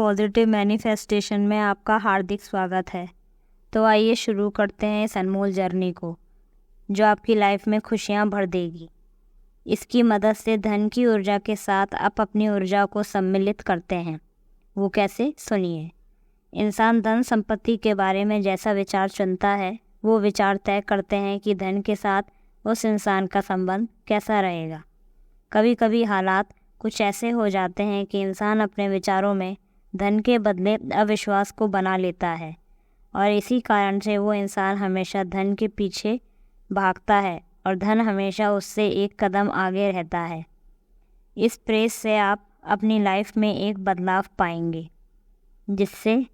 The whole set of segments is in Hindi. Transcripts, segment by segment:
पॉजिटिव मैनिफेस्टेशन में आपका हार्दिक स्वागत है। तो आइए शुरू करते हैं इस अनमोल जर्नी को, जो आपकी लाइफ में खुशियाँ भर देगी। इसकी मदद से धन की ऊर्जा के साथ आप अपनी ऊर्जा को सम्मिलित करते हैं। वो कैसे, सुनिए। इंसान धन संपत्ति के बारे में जैसा विचार चुनता है, वो विचार तय करते हैं कि धन के साथ उस इंसान का संबंध कैसा रहेगा। कभी कभी हालात कुछ ऐसे हो जाते हैं कि इंसान अपने विचारों में धन के बदले अविश्वास को बना लेता है, और इसी कारण से वो इंसान हमेशा धन के पीछे भागता है और धन हमेशा उससे एक कदम आगे रहता है। इस प्रेस से आप अपनी लाइफ में एक बदलाव पाएंगे, जिससे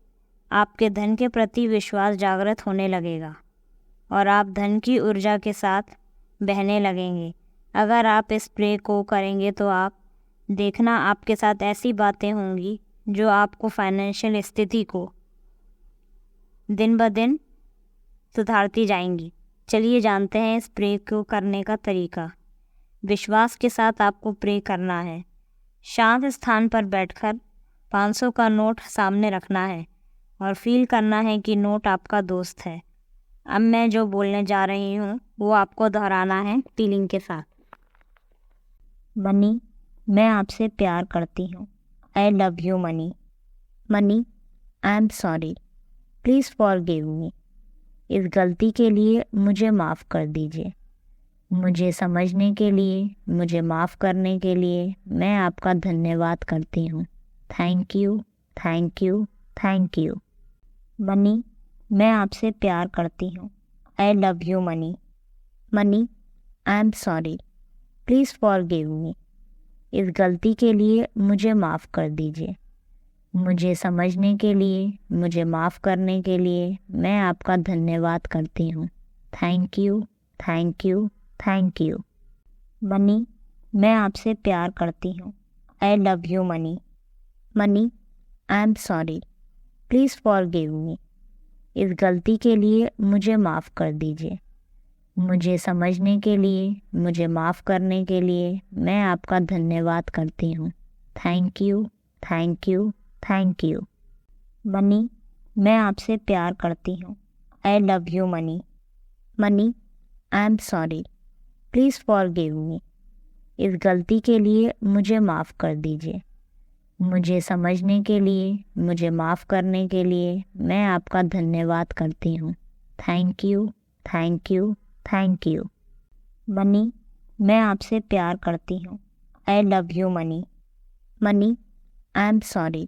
आपके धन के प्रति विश्वास जागृत होने लगेगा और आप धन की ऊर्जा के साथ बहने लगेंगे। अगर आप इस प्रे को करेंगे तो आप देखना आपके साथ ऐसी बातें होंगी जो आपको फाइनेंशियल स्थिति को दिन ब दिन सुधारती जाएंगी। चलिए जानते हैं इस प्रे को करने का तरीका। विश्वास के साथ आपको प्रे करना है। शांत स्थान पर बैठकर 500 का नोट सामने रखना है और फील करना है कि नोट आपका दोस्त है। अब मैं जो बोलने जा रही हूँ वो आपको दोहराना है फीलिंग के साथ। मनी, मैं आपसे प्यार करती हूँ। I love you money. Money, I am sorry, please forgive me. इस गलती के लिए मुझे माफ़ कर दीजिए। मुझे समझने के लिए, मुझे माफ़ करने के लिए मैं आपका धन्यवाद करती हूँ। Thank you, thank you, thank you. Money, मैं आपसे प्यार करती हूँ। I love you money. Money, I am sorry, please forgive me. इस गलती के लिए मुझे माफ़ कर दीजिए। मुझे समझने के लिए, मुझे माफ़ करने के लिए मैं आपका धन्यवाद करती हूँ। Thank you, thank you, thank you. Money, मैं आपसे प्यार करती हूँ। I love you money. Money, I am sorry, please forgive me. इस गलती के लिए मुझे माफ़ कर दीजिए। मुझे समझने के लिए, मुझे माफ़ करने के लिए मैं आपका धन्यवाद करती हूँ। Thank you, thank you, thank you. Money, मैं आपसे प्यार करती हूँ। I love you money. Money, I am sorry, please forgive me. इस गलती के लिए मुझे माफ़ कर दीजिए। मुझे समझने के लिए, मुझे माफ़ करने के लिए मैं आपका धन्यवाद करती हूँ। Thank you, thank you, thank you. Money, मैं आपसे प्यार करती हूँ। I love you money. Money, I am sorry,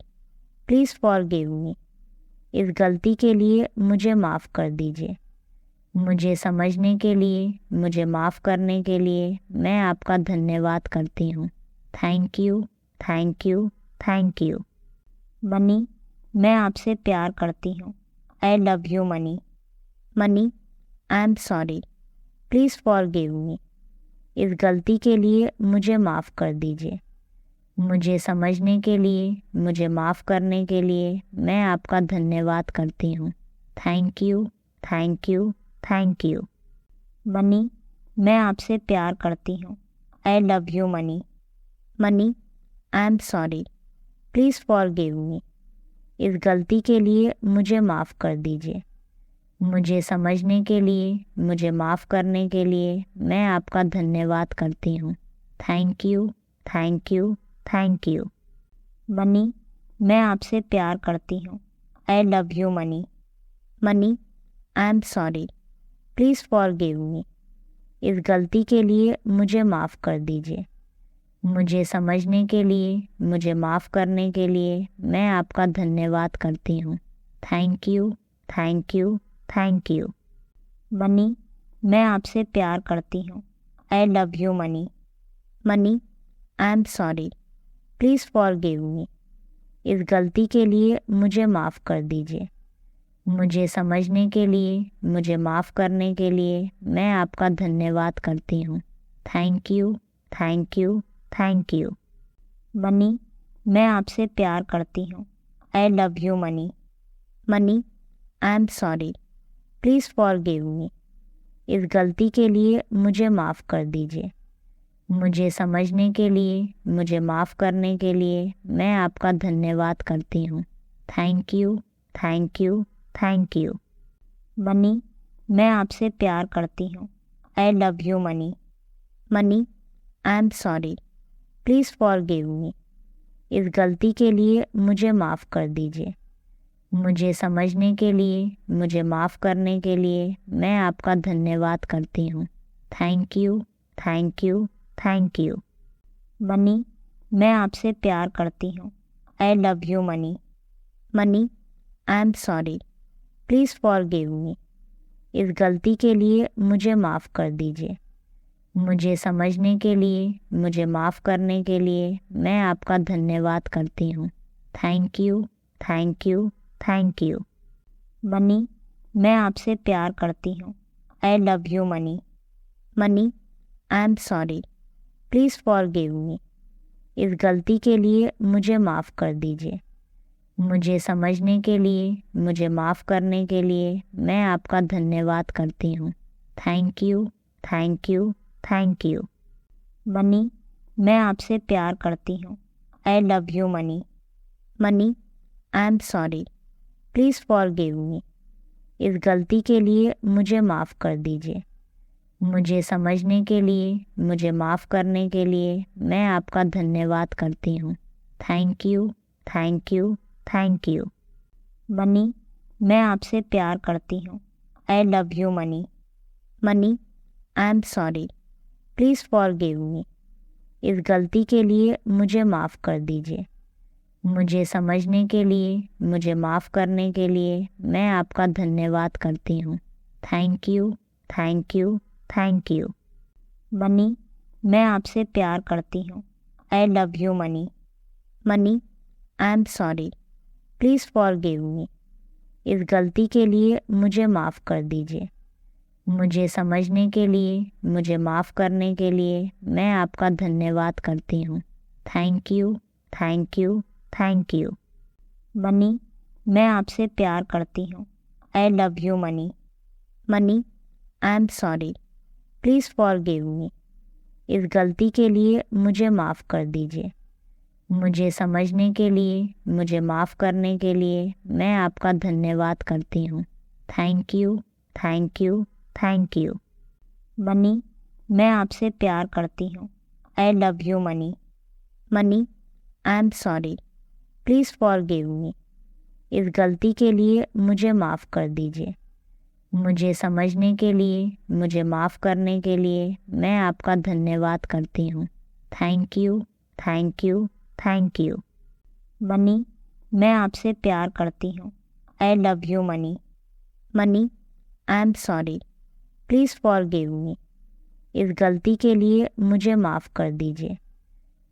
please forgive me. इस गलती के लिए मुझे माफ़ कर दीजिए। मुझे समझने के लिए, मुझे माफ़ करने के लिए मैं आपका धन्यवाद करती हूँ। Thank you, thank you, thank you. Money, मैं आपसे प्यार करती हूँ। I love you money. Money, I am sorry, please forgive me. इस गलती के लिए मुझे माफ़ कर दीजिए। मुझे समझने के लिए, मुझे माफ़ करने के लिए मैं आपका धन्यवाद करती हूँ। Thank you, thank you, thank you. Money, मैं आपसे प्यार करती हूँ। I love you money. Money, I am sorry, please forgive me. इस गलती के लिए मुझे माफ़ कर दीजिए। मुझे समझने के लिए, मुझे माफ़ करने के लिए मैं आपका धन्यवाद करती हूँ। Thank you, thank you, thank you. Money, मैं आपसे प्यार करती हूँ। I love you money. Money, I am sorry, please forgive me. इस गलती के लिए मुझे माफ़ कर दीजिए। मुझे समझने के लिए, मुझे माफ़ करने के लिए मैं आपका धन्यवाद करती हूँ। Thank you, thank you, thank you. Money, मैं आपसे प्यार करती हूँ। I love you money. Money, I am sorry, please forgive me. इस गलती के लिए मुझे माफ़ कर दीजिए। मुझे समझने के लिए, मुझे माफ़ करने के लिए मैं आपका धन्यवाद करती हूँ। Thank you, thank you, thank you. Money, मैं आपसे प्यार करती हूँ। I love you money. Money, I am sorry, please forgive me. इस गलती के लिए मुझे माफ़ कर दीजिए। मुझे समझने के लिए, मुझे माफ़ करने के लिए मैं आपका धन्यवाद करती हूँ। Thank you, thank you, thank you. Money, मैं आपसे प्यार करती हूँ। I love you money. Money, I am sorry, please forgive me. इस गलती के लिए मुझे माफ़ कर दीजिए। मुझे समझने के लिए, मुझे माफ़ करने के लिए मैं आपका धन्यवाद करती हूँ। Thank you, thank you, thank you. Money, मैं आपसे प्यार करती हूँ। I love you money. Money, I am sorry, please forgive me. इस गलती के लिए मुझे माफ़ कर दीजिए। मुझे समझने के लिए, मुझे माफ़ करने के लिए मैं आपका धन्यवाद करती हूँ। Thank you, thank you, thank you. Money, मैं आपसे प्यार करती हूँ। I love you money. Money, I am sorry, please forgive me. इस गलती के लिए मुझे माफ़ कर दीजिए। मुझे समझने के लिए, मुझे माफ़ करने के लिए मैं आपका धन्यवाद करती हूँ। Thank you, thank you, thank you. Money, मैं आपसे प्यार करती हूँ। I love you money. Money, I am sorry, please forgive me. इस गलती के लिए मुझे माफ़ कर दीजिए। मुझे समझने के लिए, मुझे माफ़ करने के लिए मैं आपका धन्यवाद करती हूँ। Thank you, thank you, thank you. Money, मैं आपसे प्यार करती हूँ। I love you money. Money, I am sorry, please forgive me. इस गलती के लिए मुझे माफ़ कर दीजिए। मुझे समझने के लिए, मुझे माफ़ करने के लिए मैं आपका धन्यवाद करती हूँ। Thank you, thank you, thank you. Money, मैं आपसे प्यार करती हूँ। I love you money. Money, I am sorry, please forgive me. इस गलती के लिए मुझे माफ़ कर दीजिए। मुझे समझने के लिए, मुझे माफ़ करने के लिए मैं आपका धन्यवाद करती हूँ। Thank you, thank you, thank you. Money, मैं आपसे प्यार करती हूँ। I love you money. Money, I am sorry, please forgive me. इस गलती के लिए मुझे माफ़ कर दीजिए। मुझे समझने के लिए, मुझे माफ़ करने के लिए मैं आपका धन्यवाद करती हूँ। Thank you, thank you, thank you. Money, मैं आपसे प्यार करती हूँ। I love you money. Money, I am sorry, please forgive me. इस गलती के लिए मुझे माफ़ कर दीजिए। मुझे समझने के लिए, मुझे माफ़ करने के लिए मैं आपका धन्यवाद करती हूँ। Thank you, thank you, thank you. Money, मैं आपसे प्यार करती हूँ। I love you money. Money, I am sorry, please forgive me. इस गलती के लिए मुझे माफ़ कर दीजिए।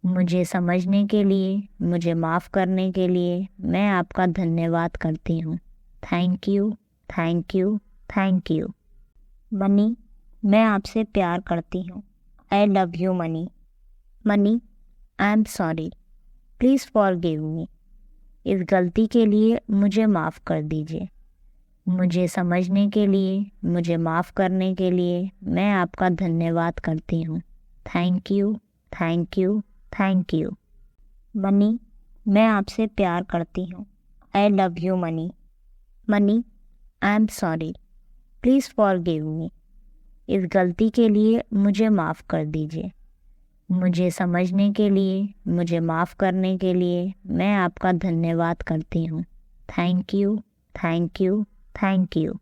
मुझे समझने के लिए, मुझे माफ़ करने के लिए मैं आपका धन्यवाद करती हूँ। Thank you, thank you, thank you. Money, मैं आपसे प्यार करती हूँ। I love you money. Money, I am sorry, please forgive me. इस गलती के लिए मुझे माफ़ कर दीजिए। मुझे समझने के लिए, मुझे माफ़ करने के लिए मैं आपका धन्यवाद करती हूँ। Thank you, thank you, thank you. Money, मैं आपसे प्यार करती हूँ। I love you money. Money, I am sorry, please forgive me. इस गलती के लिए मुझे माफ़ कर दीजिए। मुझे समझने के लिए, मुझे माफ़ करने के लिए मैं आपका धन्यवाद करती हूँ। Thank you, thank you, thank you.